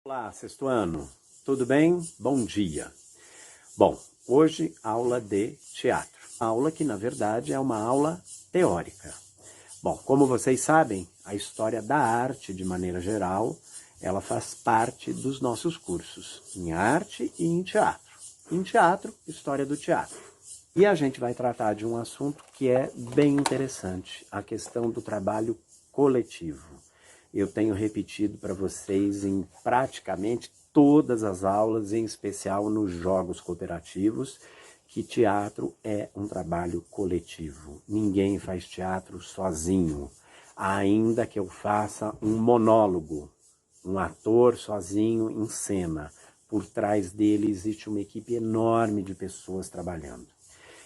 Olá, sexto ano, tudo bem? Bom dia. Bom, hoje aula de teatro. Aula que, na verdade, é uma aula teórica. Bom, como vocês sabem, a história da arte, de maneira geral, ela faz parte dos nossos cursos, em arte e em teatro. Em teatro, história do teatro. E a gente vai tratar de um assunto que é bem interessante, a questão do trabalho coletivo. Eu tenho repetido para vocês em praticamente todas as aulas, em especial nos jogos cooperativos, que teatro é um trabalho coletivo. Ninguém faz teatro sozinho, ainda que eu faça um monólogo, um ator sozinho em cena. Por trás dele existe uma equipe enorme de pessoas trabalhando.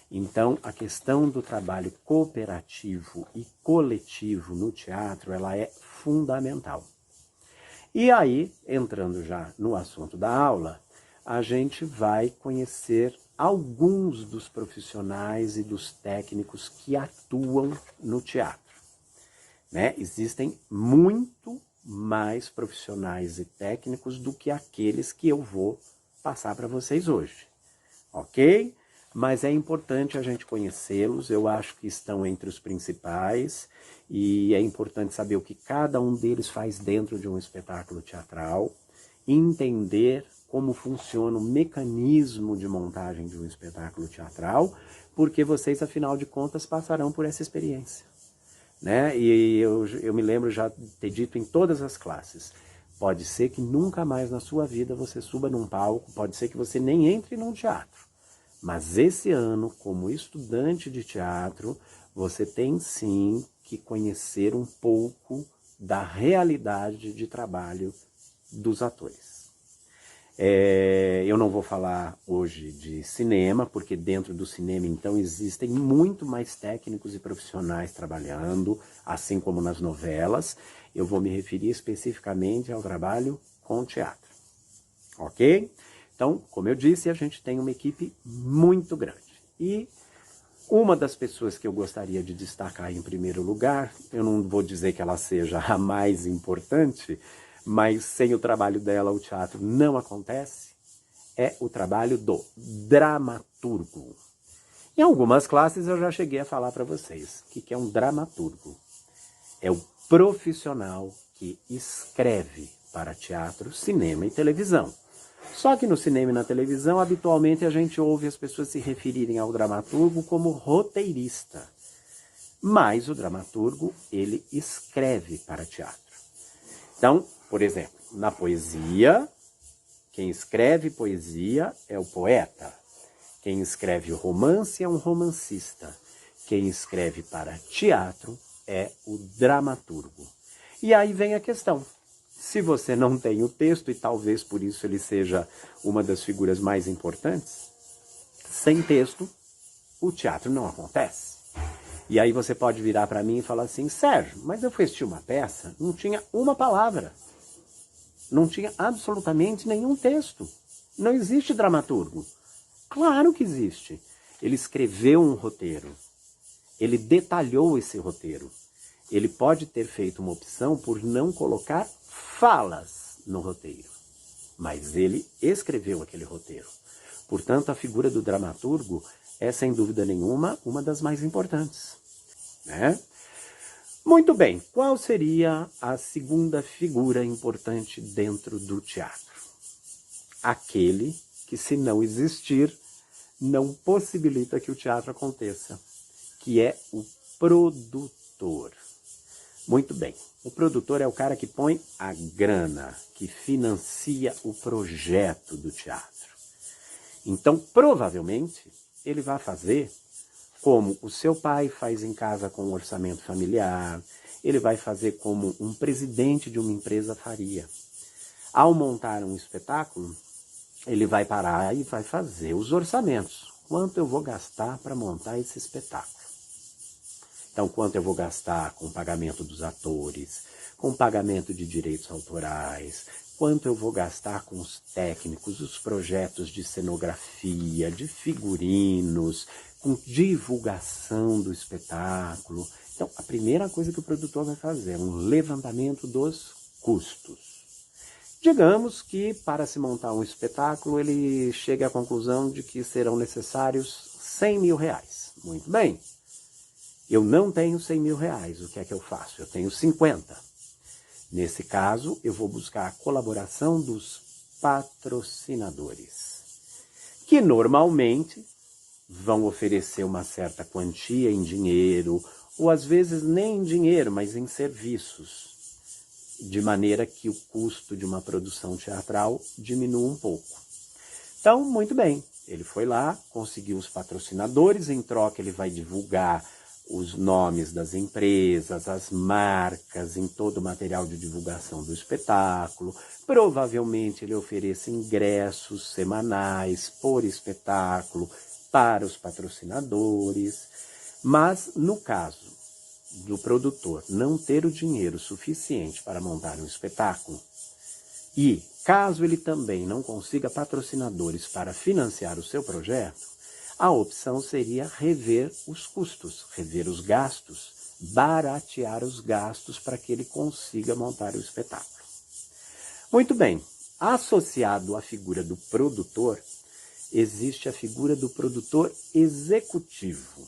Então, a questão do trabalho cooperativo e coletivo no teatro, ela é fundamental. E aí, entrando já no assunto da aula, a gente vai conhecer alguns dos profissionais e dos técnicos que atuam no teatro. Né? Existem muito mais profissionais e técnicos do que aqueles que eu vou passar para vocês hoje, ok? Mas é importante a gente conhecê-los, eu acho que estão entre os principais, e é importante saber o que cada um deles faz dentro de um espetáculo teatral, entender como funciona o mecanismo de montagem de um espetáculo teatral, porque vocês, afinal de contas, passarão por essa experiência. Né? E eu me lembro já de ter dito em todas as classes, pode ser que nunca mais na sua vida você suba num palco, pode ser que você nem entre num teatro. Mas esse ano, como estudante de teatro, você tem sim que conhecer um pouco da realidade de trabalho dos atores. Eu não vou falar hoje de cinema, porque dentro do cinema, então, existem muito mais técnicos e profissionais trabalhando, assim como nas novelas. Eu vou me referir especificamente ao trabalho com teatro, ok? Então, como eu disse, a gente tem uma equipe muito grande. E uma das pessoas que eu gostaria de destacar em primeiro lugar, eu não vou dizer que ela seja a mais importante, mas sem o trabalho dela o teatro não acontece, é o trabalho do dramaturgo. Em algumas classes eu já cheguei a falar para vocês o que é um dramaturgo. É o profissional que escreve para teatro, cinema e televisão. Só que no cinema e na televisão, habitualmente a gente ouve as pessoas se referirem ao dramaturgo como roteirista. Mas o dramaturgo, ele escreve para teatro. Então, por exemplo, na poesia, quem escreve poesia é o poeta. Quem escreve romance é um romancista. Quem escreve para teatro é o dramaturgo. E aí vem a questão. Se você não tem o texto, e talvez por isso ele seja uma das figuras mais importantes, sem texto, o teatro não acontece. E aí você pode virar para mim e falar assim, Sérgio, mas eu fui assistir uma peça, não tinha uma palavra, não tinha absolutamente nenhum texto. Não existe dramaturgo. Claro que existe. Ele escreveu um roteiro, ele detalhou esse roteiro. Ele pode ter feito uma opção por não colocar falas no roteiro, mas ele escreveu aquele roteiro. Portanto, a figura do dramaturgo é, sem dúvida nenhuma, uma das mais importantes. Né? Muito bem, qual seria a segunda figura importante dentro do teatro? Aquele que, se não existir, não possibilita que o teatro aconteça, que é o produtor. Muito bem, o produtor é o cara que põe a grana, que financia o projeto do teatro. Então, provavelmente, ele vai fazer como o seu pai faz em casa com um orçamento familiar, ele vai fazer como um presidente de uma empresa faria. Ao montar um espetáculo, ele vai parar e vai fazer os orçamentos. Quanto eu vou gastar para montar esse espetáculo? Então, quanto eu vou gastar com o pagamento dos atores, com o pagamento de direitos autorais, quanto eu vou gastar com os técnicos, os projetos de cenografia, de figurinos, com divulgação do espetáculo. Então, a primeira coisa que o produtor vai fazer é um levantamento dos custos. Digamos que, para se montar um espetáculo, ele chegue à conclusão de que serão necessários 100 mil reais. Muito bem. Eu não tenho 100 mil reais. O que é que eu faço? Eu tenho 50. Nesse caso, eu vou buscar a colaboração dos patrocinadores, que normalmente vão oferecer uma certa quantia em dinheiro, ou às vezes nem em dinheiro, mas em serviços, de maneira que o custo de uma produção teatral diminua um pouco. Então, muito bem, ele foi lá, conseguiu os patrocinadores, em troca ele vai divulgar os nomes das empresas, as marcas, em todo o material de divulgação do espetáculo. Provavelmente ele oferece ingressos semanais por espetáculo para os patrocinadores. Mas, no caso do produtor não ter o dinheiro suficiente para montar um espetáculo, e caso ele também não consiga patrocinadores para financiar o seu projeto, a opção seria rever os custos, rever os gastos, baratear os gastos para que ele consiga montar o espetáculo. Muito bem, associado à figura do produtor, existe a figura do produtor executivo.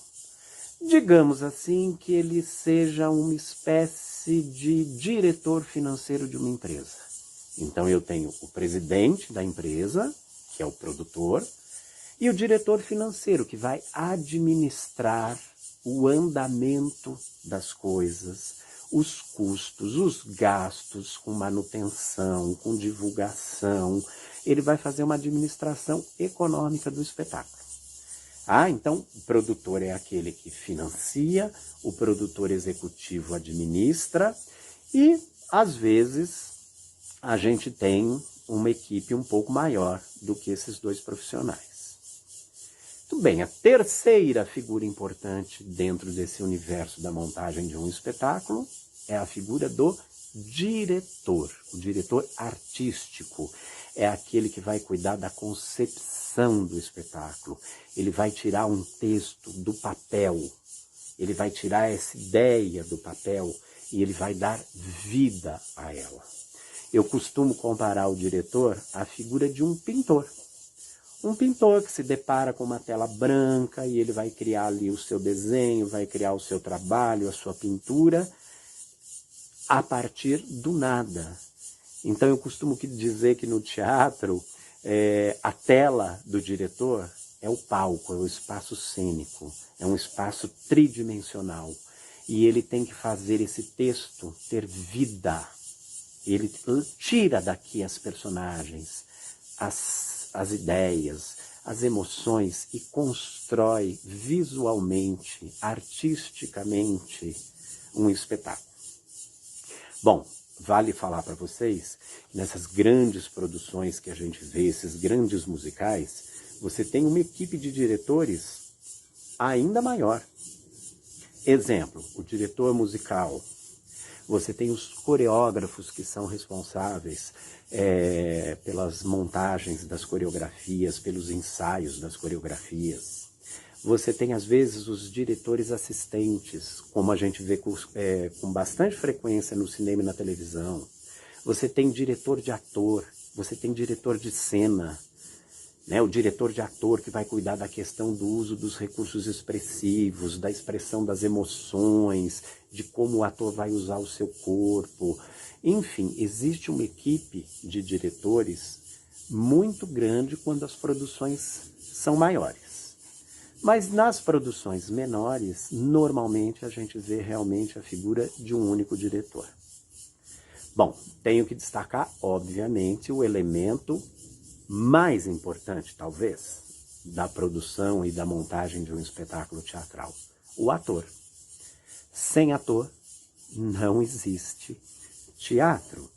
Digamos assim que ele seja uma espécie de diretor financeiro de uma empresa. Então eu tenho o presidente da empresa, que é o produtor, e o diretor financeiro, que vai administrar o andamento das coisas, os custos, os gastos com manutenção, com divulgação. Ele vai fazer uma administração econômica do espetáculo. Então, o produtor é aquele que financia, o produtor executivo administra e, às vezes, a gente tem uma equipe um pouco maior do que esses dois profissionais. Muito bem, a terceira figura importante dentro desse universo da montagem de um espetáculo é a figura do diretor, o diretor artístico. É aquele que vai cuidar da concepção do espetáculo. Ele vai tirar um texto do papel, ele vai tirar essa ideia do papel e ele vai dar vida a ela. Eu costumo comparar o diretor à figura de um pintor. Um pintor que se depara com uma tela branca e ele vai criar ali o seu desenho, vai criar o seu trabalho, a sua pintura, a partir do nada. Então eu costumo dizer que no teatro, a tela do diretor é o palco, é o espaço cênico, é um espaço tridimensional. E ele tem que fazer esse texto ter vida. Ele tira daqui as personagens, as ideias, as emoções e constrói visualmente, artisticamente, um espetáculo. Bom, vale falar para vocês, nessas grandes produções que a gente vê, esses grandes musicais, você tem uma equipe de diretores ainda maior. Exemplo, o diretor musical. Você tem os coreógrafos que são responsáveis pelas montagens das coreografias, pelos ensaios das coreografias. Você tem, às vezes, os diretores assistentes, como a gente vê com bastante frequência no cinema e na televisão. Você tem diretor de ator, você tem diretor de cena, né? O diretor de ator que vai cuidar da questão do uso dos recursos expressivos, da expressão das emoções, de como o ator vai usar o seu corpo. Enfim, existe uma equipe de diretores muito grande quando as produções são maiores. Mas nas produções menores, normalmente a gente vê realmente a figura de um único diretor. Bom, tenho que destacar, obviamente, o elemento mais importante, talvez, da produção e da montagem de um espetáculo teatral: o ator. Sem ator, não existe teatro.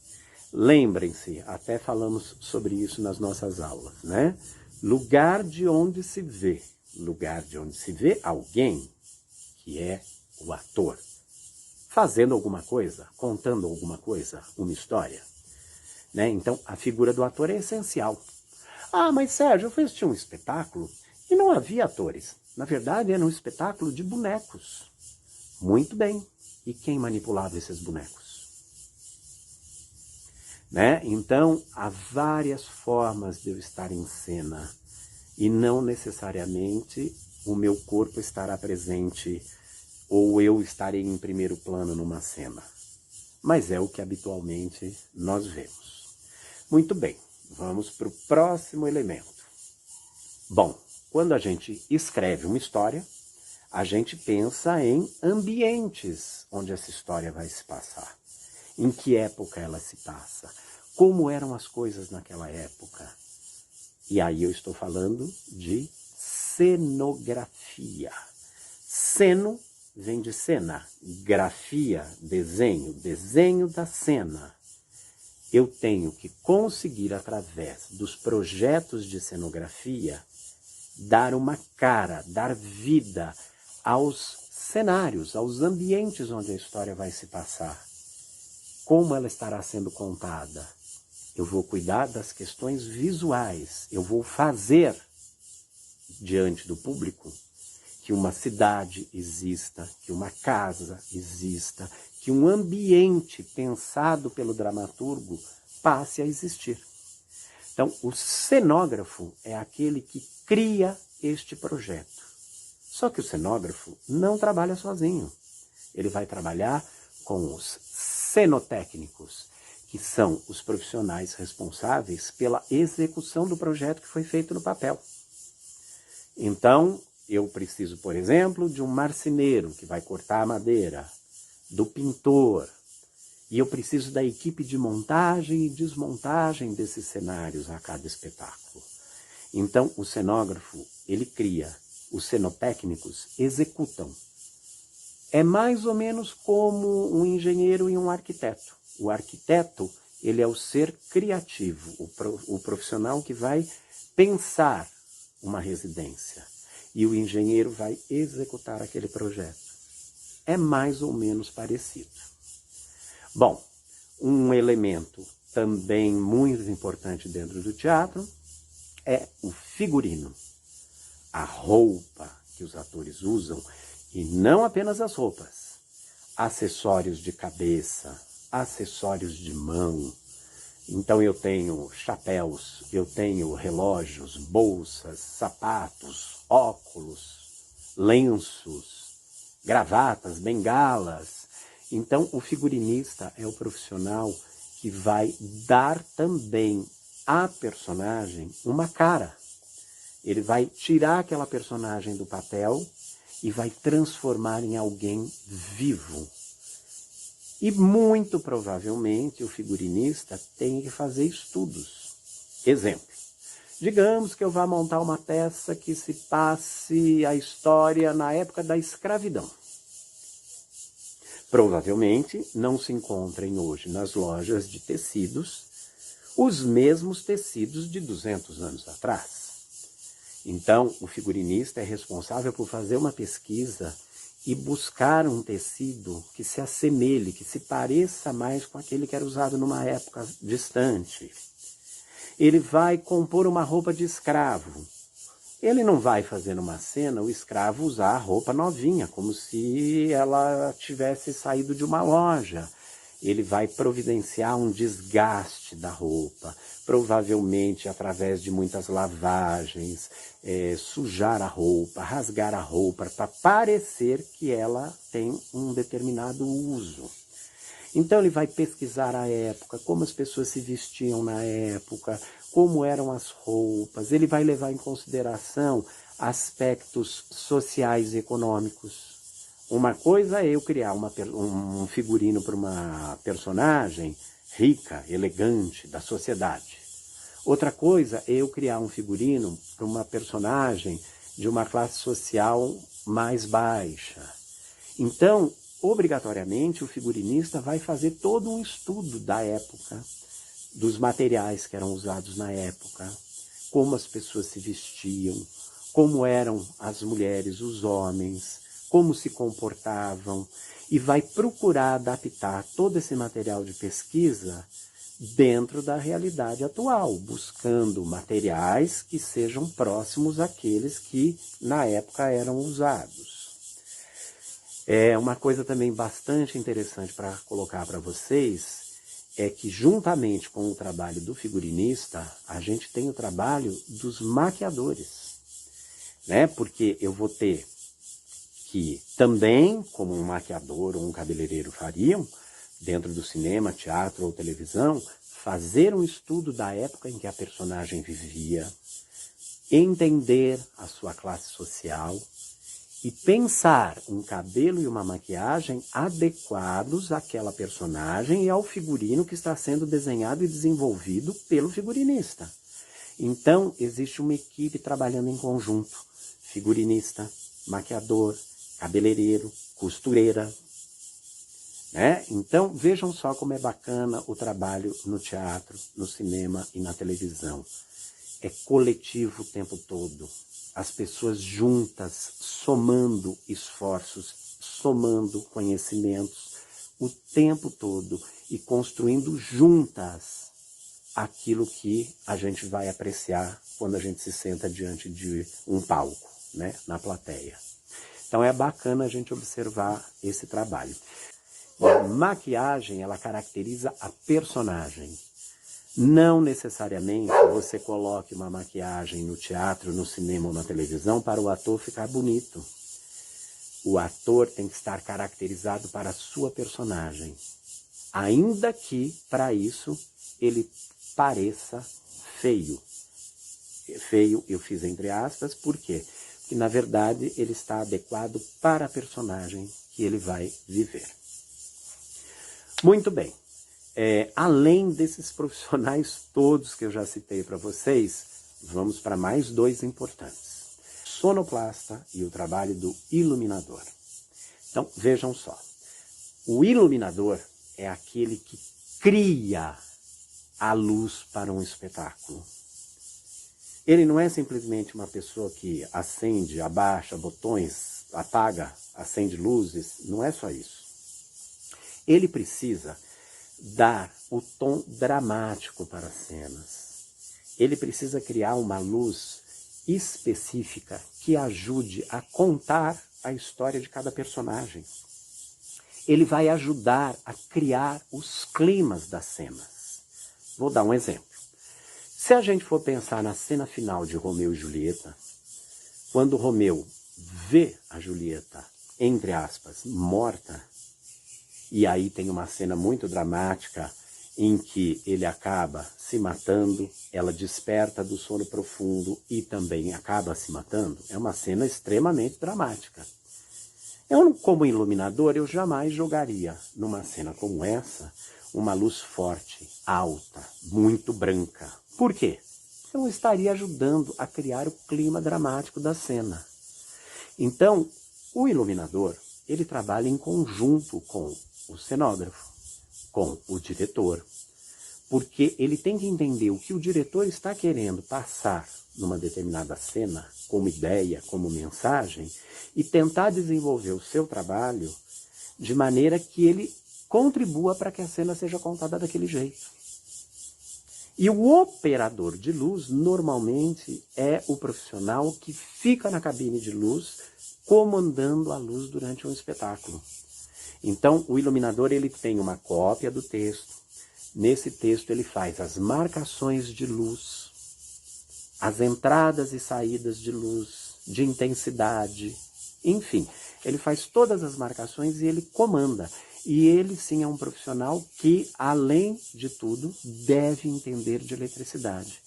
Lembrem-se, até falamos sobre isso nas nossas aulas, né? Lugar de onde se vê alguém que é o ator, fazendo alguma coisa, contando alguma coisa, uma história, né? Então, a figura do ator é essencial. Ah, mas Sérgio, eu assisti um espetáculo e não havia atores. Na verdade, era um espetáculo de bonecos. Muito bem. E quem manipulava esses bonecos? Né? Então, há várias formas de eu estar em cena. E não necessariamente o meu corpo estará presente ou eu estarei em primeiro plano numa cena. Mas é o que habitualmente nós vemos. Muito bem, vamos para o próximo elemento. Bom, quando a gente escreve uma história, a gente pensa em ambientes onde essa história vai se passar. Em que época ela se passa? Como eram as coisas naquela época? E aí eu estou falando de cenografia. Ceno vem de cena, grafia, desenho, desenho da cena. Eu tenho que conseguir, através dos projetos de cenografia, dar uma cara, dar vida aos cenários, aos ambientes onde a história vai se passar. Como ela estará sendo contada? Eu vou cuidar das questões visuais. Eu vou fazer diante do público que uma cidade exista, que uma casa exista, que um ambiente pensado pelo dramaturgo passe a existir. Então, o cenógrafo é aquele que cria este projeto. Só que o cenógrafo não trabalha sozinho. Ele vai trabalhar com os cenotécnicos, que são os profissionais responsáveis pela execução do projeto que foi feito no papel. Então, eu preciso, por exemplo, de um marceneiro que vai cortar a madeira, do pintor, e eu preciso da equipe de montagem e desmontagem desses cenários a cada espetáculo. Então, o cenógrafo, ele cria, os cenotécnicos executam. É mais ou menos como um engenheiro e um arquiteto. O arquiteto, ele é o ser criativo, o profissional que vai pensar uma residência. E o engenheiro vai executar aquele projeto. É mais ou menos parecido. Bom, um elemento também muito importante dentro do teatro é o figurino. A roupa que os atores usam, e não apenas as roupas. Acessórios de cabeça, acessórios de mão. Então eu tenho chapéus, eu tenho relógios, bolsas, sapatos, óculos, lenços, gravatas, bengalas. Então o figurinista é o profissional que vai dar também à personagem uma cara. Ele vai tirar aquela personagem do papel e vai transformar em alguém vivo. E muito provavelmente o figurinista tem que fazer estudos. Exemplo, digamos que eu vá montar uma peça que se passe a história na época da escravidão. Provavelmente não se encontrem hoje nas lojas de tecidos os mesmos tecidos de 200 anos atrás. Então, o figurinista é responsável por fazer uma pesquisa e buscar um tecido que se assemelhe, que se pareça mais com aquele que era usado numa época distante. Ele vai compor uma roupa de escravo. Ele não vai fazer numa cena o escravo usar a roupa novinha, como se ela tivesse saído de uma loja. Ele vai providenciar um desgaste da roupa, provavelmente através de muitas lavagens, sujar a roupa, rasgar a roupa, para parecer que ela tem um determinado uso. Então ele vai pesquisar a época, como as pessoas se vestiam na época, como eram as roupas, ele vai levar em consideração aspectos sociais e econômicos. Uma coisa é eu criar um figurino para uma personagem rica, elegante, da sociedade. Outra coisa é eu criar um figurino para uma personagem de uma classe social mais baixa. Então, obrigatoriamente, o figurinista vai fazer todo um estudo da época, dos materiais que eram usados na época, como as pessoas se vestiam, como eram as mulheres, os homens, como se comportavam, e vai procurar adaptar todo esse material de pesquisa dentro da realidade atual, buscando materiais que sejam próximos àqueles que na época eram usados. Uma coisa também bastante interessante para colocar para vocês é que, juntamente com o trabalho do figurinista, a gente tem o trabalho dos maquiadores, né? Porque eu vou ter que também, como um maquiador ou um cabeleireiro fariam, dentro do cinema, teatro ou televisão, fazer um estudo da época em que a personagem vivia, entender a sua classe social e pensar um cabelo e uma maquiagem adequados àquela personagem e ao figurino que está sendo desenhado e desenvolvido pelo figurinista. Então, existe uma equipe trabalhando em conjunto: figurinista, maquiador, cabeleireiro, costureira, né? Então, vejam só como é bacana o trabalho no teatro, no cinema e na televisão. É coletivo o tempo todo. As pessoas juntas, somando esforços, somando conhecimentos o tempo todo e construindo juntas aquilo que a gente vai apreciar quando a gente se senta diante de um palco, né, na plateia. Então é bacana a gente observar esse trabalho. A maquiagem, ela caracteriza a personagem. Não necessariamente você coloque uma maquiagem no teatro, no cinema ou na televisão para o ator ficar bonito. O ator tem que estar caracterizado para a sua personagem. Ainda que, para isso, ele pareça feio. Feio, eu fiz entre aspas, por quê? Porque, na verdade, ele está adequado para a personagem que ele vai viver. Muito bem. Além desses profissionais todos que eu já citei para vocês, vamos para mais dois importantes: sonoplasta e o trabalho do iluminador. Então, vejam só. O iluminador é aquele que cria a luz para um espetáculo. Ele não é simplesmente uma pessoa que acende, abaixa botões, apaga, acende luzes. Não é só isso. Ele precisa dar o tom dramático para as cenas. Ele precisa criar uma luz específica que ajude a contar a história de cada personagem. Ele vai ajudar a criar os climas das cenas. Vou dar um exemplo. Se a gente for pensar na cena final de Romeu e Julieta, quando Romeu vê a Julieta, entre aspas, morta, e aí tem uma cena muito dramática em que ele acaba se matando, ela desperta do sono profundo e também acaba se matando. É uma cena extremamente dramática. Eu, como iluminador, eu jamais jogaria numa cena como essa uma luz forte, alta, muito branca. Por quê? Eu não estaria ajudando a criar o clima dramático da cena. Então, o iluminador, ele trabalha em conjunto com o cenógrafo, com o diretor, porque ele tem que entender o que o diretor está querendo passar numa determinada cena, como ideia, como mensagem, e tentar desenvolver o seu trabalho de maneira que ele contribua para que a cena seja contada daquele jeito. E o operador de luz, normalmente, é o profissional que fica na cabine de luz, comandando a luz durante um espetáculo. Então, o iluminador, ele tem uma cópia do texto. Nesse texto, ele faz as marcações de luz, as entradas e saídas de luz, de intensidade, enfim. Ele faz todas as marcações e ele comanda. E ele, sim, é um profissional que, além de tudo, deve entender de eletricidade.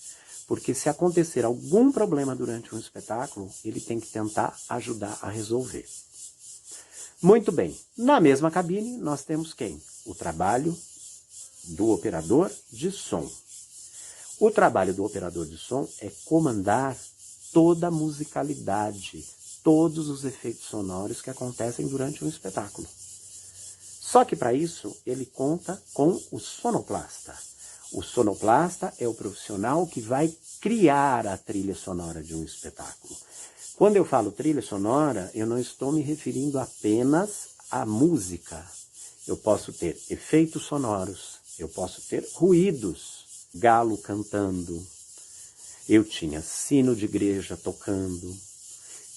Porque se acontecer algum problema durante um espetáculo, ele tem que tentar ajudar a resolver. Muito bem, na mesma cabine nós temos quem? O trabalho do operador de som. O trabalho do operador de som é comandar toda a musicalidade, todos os efeitos sonoros que acontecem durante um espetáculo. Só que para isso ele conta com o sonoplasta. O sonoplasta é o profissional que vai criar a trilha sonora de um espetáculo. Quando eu falo trilha sonora, eu não estou me referindo apenas à música. Eu posso ter efeitos sonoros, eu posso ter ruídos, galo cantando, eu tinha sino de igreja tocando.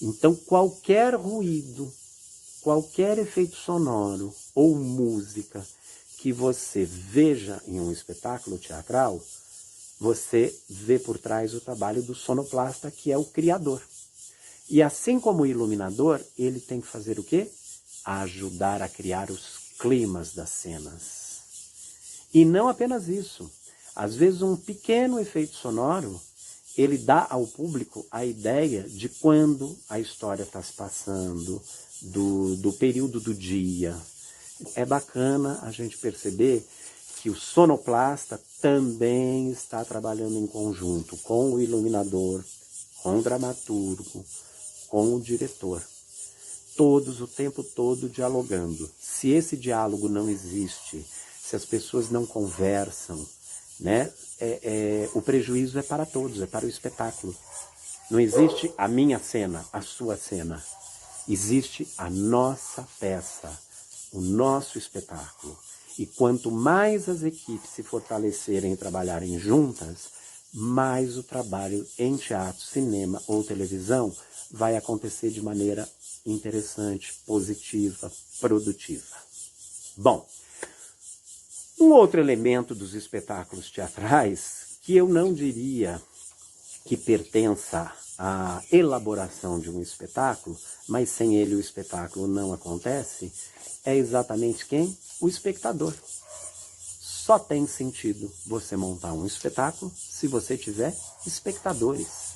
Então qualquer ruído, qualquer efeito sonoro ou música que você veja em um espetáculo teatral, você vê por trás o trabalho do sonoplasta, que é o criador. E assim como o iluminador, ele tem que fazer o quê? Ajudar a criar os climas das cenas. E não apenas isso. Às vezes um pequeno efeito sonoro, ele dá ao público a ideia de quando a história está se passando, do período do dia. É bacana a gente perceber que o sonoplasta também está trabalhando em conjunto com o iluminador, com o dramaturgo, com o diretor. Todos o tempo todo dialogando. Se esse diálogo não existe, se as pessoas não conversam, né, o prejuízo é para todos, é para o espetáculo. Não existe a minha cena, a sua cena. Existe a nossa peça, o nosso espetáculo. E quanto mais as equipes se fortalecerem e trabalharem juntas, mais o trabalho em teatro, cinema ou televisão vai acontecer de maneira interessante, positiva, produtiva. Bom, um outro elemento dos espetáculos teatrais, que eu não diria que pertença à elaboração de um espetáculo, mas sem ele o espetáculo não acontece, é exatamente quem? O espectador. Só tem sentido você montar um espetáculo se você tiver espectadores.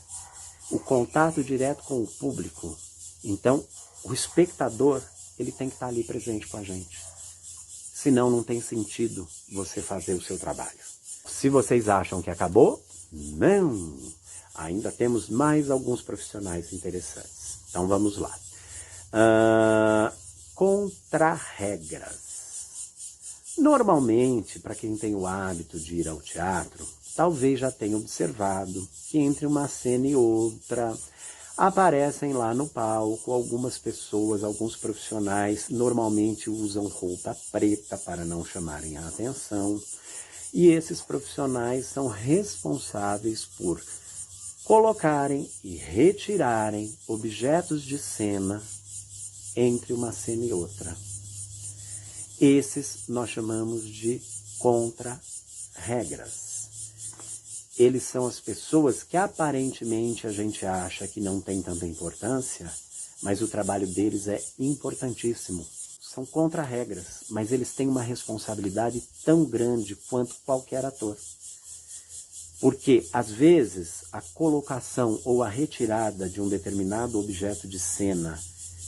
O contato direto com o público. Então, o espectador, ele tem que estar ali presente com a gente. Senão não tem sentido você fazer o seu trabalho. Se vocês acham que acabou, não! Ainda temos mais alguns profissionais interessantes. Então vamos lá. Contra-regras. Normalmente, para quem tem o hábito de ir ao teatro, talvez já tenha observado que entre uma cena e outra aparecem lá no palco algumas pessoas, alguns profissionais, normalmente usam roupa preta para não chamarem a atenção. E esses profissionais são responsáveis por colocarem e retirarem objetos de cena entre uma cena e outra. Esses nós chamamos de contra-regras. Eles são as pessoas que aparentemente a gente acha que não tem tanta importância, mas o trabalho deles é importantíssimo. São contra-regras, mas eles têm uma responsabilidade tão grande quanto qualquer ator. Porque, às vezes, a colocação ou a retirada de um determinado objeto de cena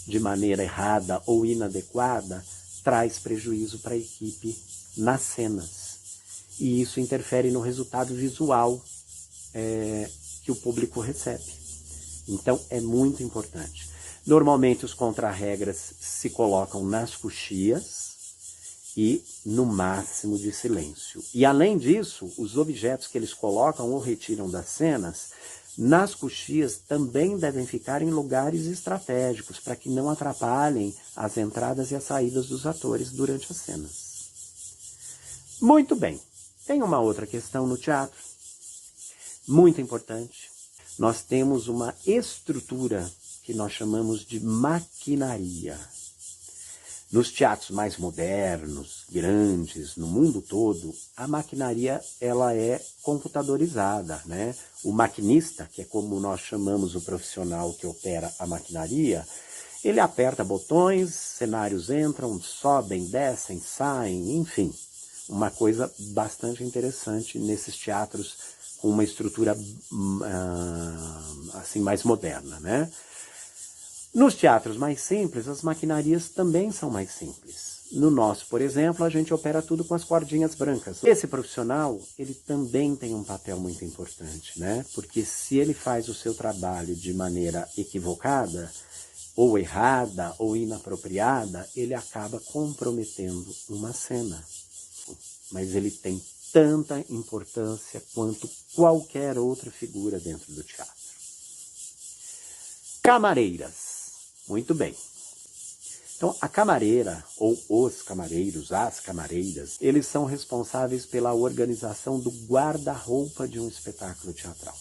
de maneira errada ou inadequada traz prejuízo para a equipe nas cenas. E isso interfere no resultado visual que o público recebe. Então, é muito importante. Normalmente, os contra-regras se colocam nas coxias e no máximo de silêncio. E, além disso, os objetos que eles colocam ou retiram das cenas, nas coxias também devem ficar em lugares estratégicos, para que não atrapalhem as entradas e as saídas dos atores durante as cenas. Muito bem. Tem uma outra questão no teatro, muito importante. Nós temos uma estrutura que nós chamamos de maquinaria. Nos teatros mais modernos, grandes, no mundo todo, a maquinaria ela é computadorizada, né? O maquinista, que é como nós chamamos o profissional que opera a maquinaria, ele aperta botões, cenários entram, sobem, descem, saem, enfim. Uma coisa bastante interessante nesses teatros com uma estrutura assim mais moderna, né? Nos teatros mais simples, as maquinarias também são mais simples. No nosso, por exemplo, a gente opera tudo com as cordinhas brancas. Esse profissional, ele também tem um papel muito importante, né? Porque se ele faz o seu trabalho de maneira equivocada, ou errada, ou inapropriada, ele acaba comprometendo uma cena. Mas ele tem tanta importância quanto qualquer outra figura dentro do teatro. Camareiras. Muito bem. Então, a camareira, ou os camareiros, as camareiras, eles são responsáveis pela organização do guarda-roupa de um espetáculo teatral.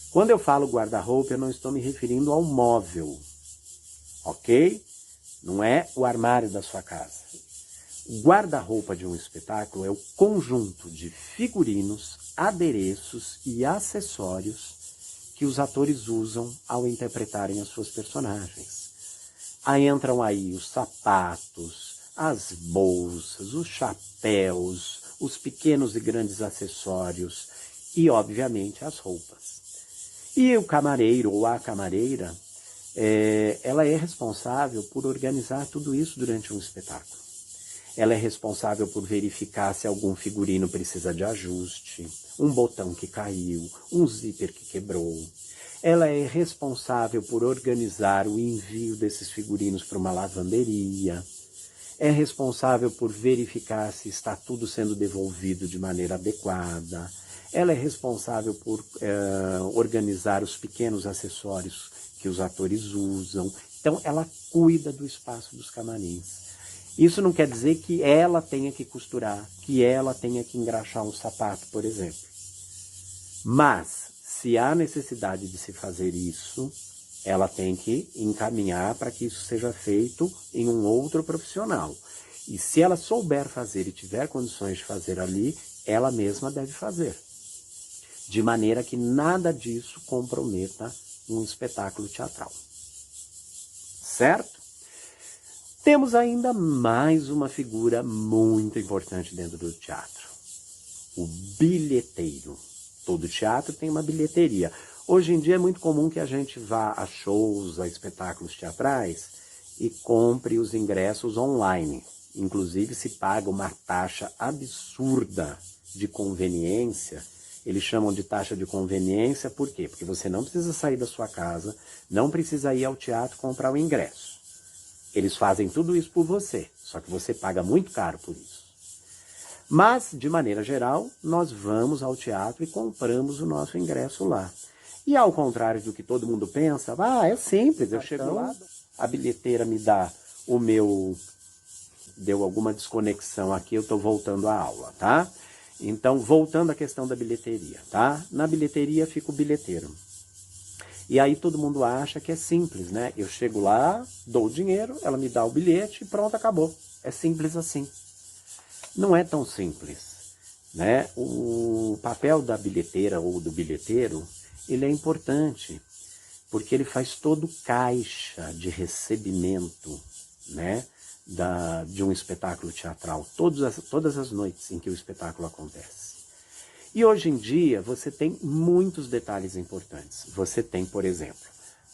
Quando eu falo guarda-roupa, eu não estou me referindo ao móvel, ok? Não é o armário da sua casa. O guarda-roupa de um espetáculo é o conjunto de figurinos, adereços e acessórios que os atores usam ao interpretarem as suas personagens. Aí entram aí os sapatos, as bolsas, os chapéus, os pequenos e grandes acessórios e, obviamente, as roupas. E o camareiro ou a camareira, ela é responsável por organizar tudo isso durante um espetáculo. Ela é responsável por verificar se algum figurino precisa de ajuste, um botão que caiu, um zíper que quebrou. Ela é responsável por organizar o envio desses figurinos para uma lavanderia. É responsável por verificar se está tudo sendo devolvido de maneira adequada. Ela é responsável por organizar os pequenos acessórios que os atores usam. Então, ela cuida do espaço dos camarins. Isso não quer dizer que ela tenha que costurar, que ela tenha que engraxar um sapato, por exemplo. Mas, se há necessidade de se fazer isso, ela tem que encaminhar para que isso seja feito em um outro profissional. E se ela souber fazer e tiver condições de fazer ali, ela mesma deve fazer. De maneira que nada disso comprometa um espetáculo teatral. Certo? Temos ainda mais uma figura muito importante dentro do teatro. O bilheteiro. Todo teatro tem uma bilheteria. Hoje em dia é muito comum que a gente vá a shows, a espetáculos teatrais e compre os ingressos online. Inclusive se paga uma taxa absurda de conveniência. Eles chamam de taxa de conveniência, por quê? Porque você não precisa sair da sua casa, não precisa ir ao teatro comprar o ingresso. Eles fazem tudo isso por você, só que você paga muito caro por isso. Mas, de maneira geral, nós vamos ao teatro e compramos o nosso ingresso lá. E ao contrário do que todo mundo pensa, é simples, eu chego lá, a bilheteira me dá o meu... Deu alguma desconexão aqui, eu estou voltando à aula, tá? Então, voltando à questão da bilheteria, tá? Na bilheteria fica o bilheteiro. E aí todo mundo acha que é simples, né? Eu chego lá, dou o dinheiro, ela me dá o bilhete e pronto, acabou. É simples assim. Não é tão simples, né? O papel da bilheteira ou do bilheteiro, ele é importante, porque ele faz todo caixa de recebimento, né? De um espetáculo teatral, todas as noites em que o espetáculo acontece. E hoje em dia você tem muitos detalhes importantes. Você tem, por exemplo,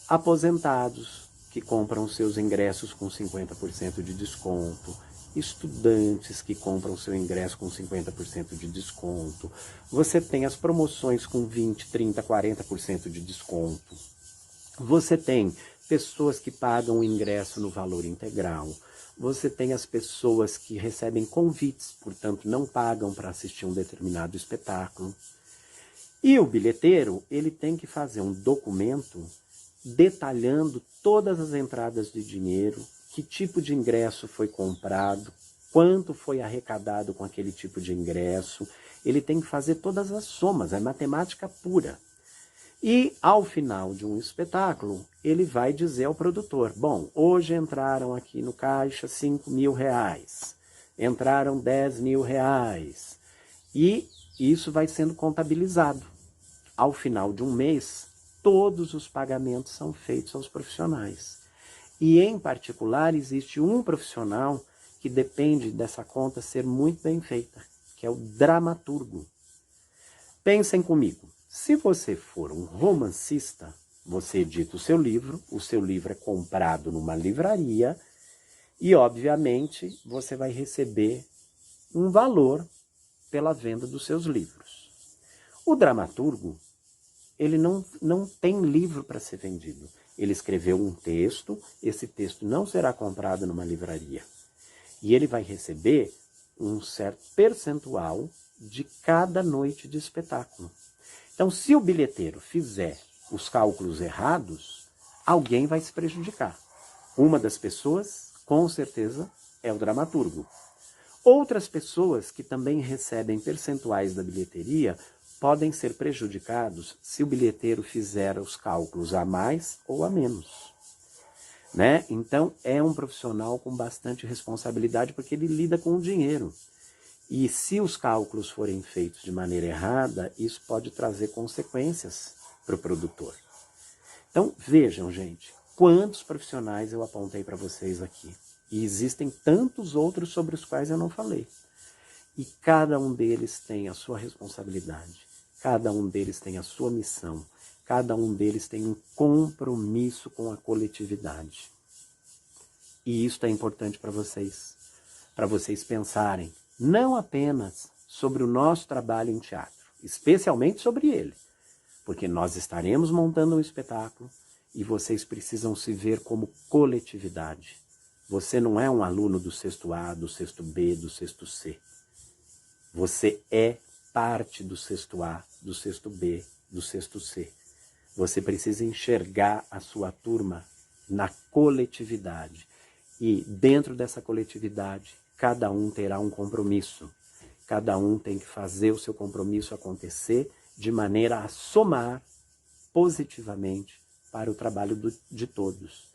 aposentados que compram seus ingressos com 50% de desconto, estudantes que compram seu ingresso com 50% de desconto, você tem as promoções com 20%, 30%, 40% de desconto, você tem pessoas que pagam o ingresso no valor integral, você tem as pessoas que recebem convites, portanto não pagam para assistir um determinado espetáculo. E o bilheteiro, ele tem que fazer um documento detalhando todas as entradas de dinheiro, que tipo de ingresso foi comprado, quanto foi arrecadado com aquele tipo de ingresso. Ele tem que fazer todas as somas, é matemática pura. E, ao final de um espetáculo, ele vai dizer ao produtor, bom, hoje entraram aqui no caixa 5 mil reais, entraram 10 mil reais, e isso vai sendo contabilizado. Ao final de um mês, todos os pagamentos são feitos aos profissionais. E, em particular, existe um profissional que depende dessa conta ser muito bem feita, que é o dramaturgo. Pensem comigo. Se você for um romancista, você edita o seu livro é comprado numa livraria e, obviamente, você vai receber um valor pela venda dos seus livros. O dramaturgo, ele não tem livro para ser vendido. Ele escreveu um texto, esse texto não será comprado numa livraria. E ele vai receber um certo percentual de cada noite de espetáculo. Então, se o bilheteiro fizer os cálculos errados, alguém vai se prejudicar. Uma das pessoas, com certeza, é o dramaturgo. Outras pessoas que também recebem percentuais da bilheteria podem ser prejudicados se o bilheteiro fizer os cálculos a mais ou a menos. Né? Então, é um profissional com bastante responsabilidade porque ele lida com o dinheiro. E se os cálculos forem feitos de maneira errada, isso pode trazer consequências para o produtor. Então, vejam, gente, quantos profissionais eu apontei para vocês aqui. E existem tantos outros sobre os quais eu não falei. E cada um deles tem a sua responsabilidade, cada um deles tem a sua missão, cada um deles tem um compromisso com a coletividade. E isso é importante para vocês pensarem, não apenas sobre o nosso trabalho em teatro, especialmente sobre ele, porque nós estaremos montando um espetáculo e vocês precisam se ver como coletividade. Você não é um aluno do sexto A, do sexto B, do sexto C. Você é parte do sexto A, do sexto B, do sexto C. Você precisa enxergar a sua turma na coletividade. E dentro dessa coletividade, cada um terá um compromisso. Cada um tem que fazer o seu compromisso acontecer de maneira a somar positivamente para o trabalho de todos.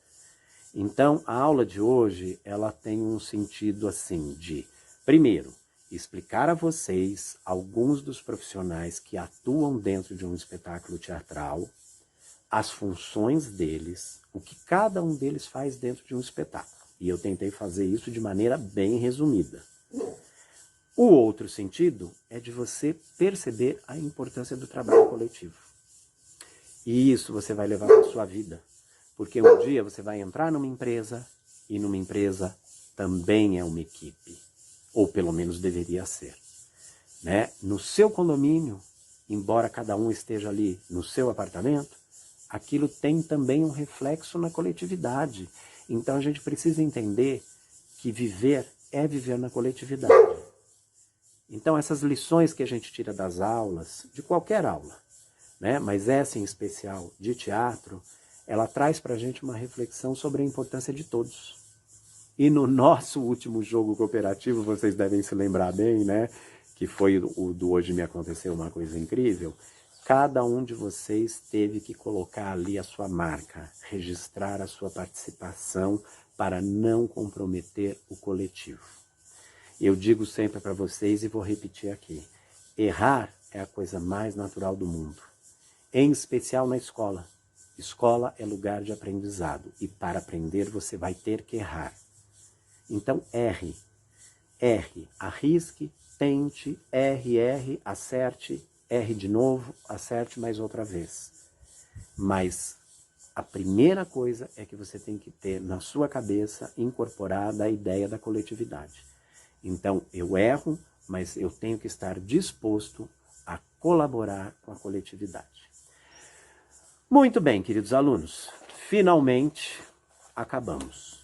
Então, a aula de hoje, ela tem um sentido assim de, primeiro, explicar a vocês alguns dos profissionais que atuam dentro de um espetáculo teatral, as funções deles, o que cada um deles faz dentro de um espetáculo. E eu tentei fazer isso de maneira bem resumida. O outro sentido é de você perceber a importância do trabalho coletivo. E isso você vai levar para a sua vida. Porque um dia você vai entrar numa empresa, e numa empresa também é uma equipe. Ou pelo menos deveria ser. Né? No seu condomínio, embora cada um esteja ali no seu apartamento, aquilo tem também um reflexo na coletividade. Então a gente precisa entender que viver é viver na coletividade. Então essas lições que a gente tira das aulas, de qualquer aula, né? Mas essa em especial de teatro, ela traz para a gente uma reflexão sobre a importância de todos. E no nosso último jogo cooperativo, vocês devem se lembrar bem, né? Que foi o do Hoje Me Aconteceu Uma Coisa Incrível. Cada um de vocês teve que colocar ali a sua marca, registrar a sua participação para não comprometer o coletivo. Eu digo sempre para vocês e vou repetir aqui, errar é a coisa mais natural do mundo, em especial na escola. Escola é lugar de aprendizado e para aprender você vai ter que errar. Então erre, arrisque, tente, erre, acerte, erre de novo, acerte mais outra vez. Mas a primeira coisa é que você tem que ter na sua cabeça incorporada a ideia da coletividade. Então eu erro, mas eu tenho que estar disposto a colaborar com a coletividade. Muito bem, queridos alunos, finalmente acabamos.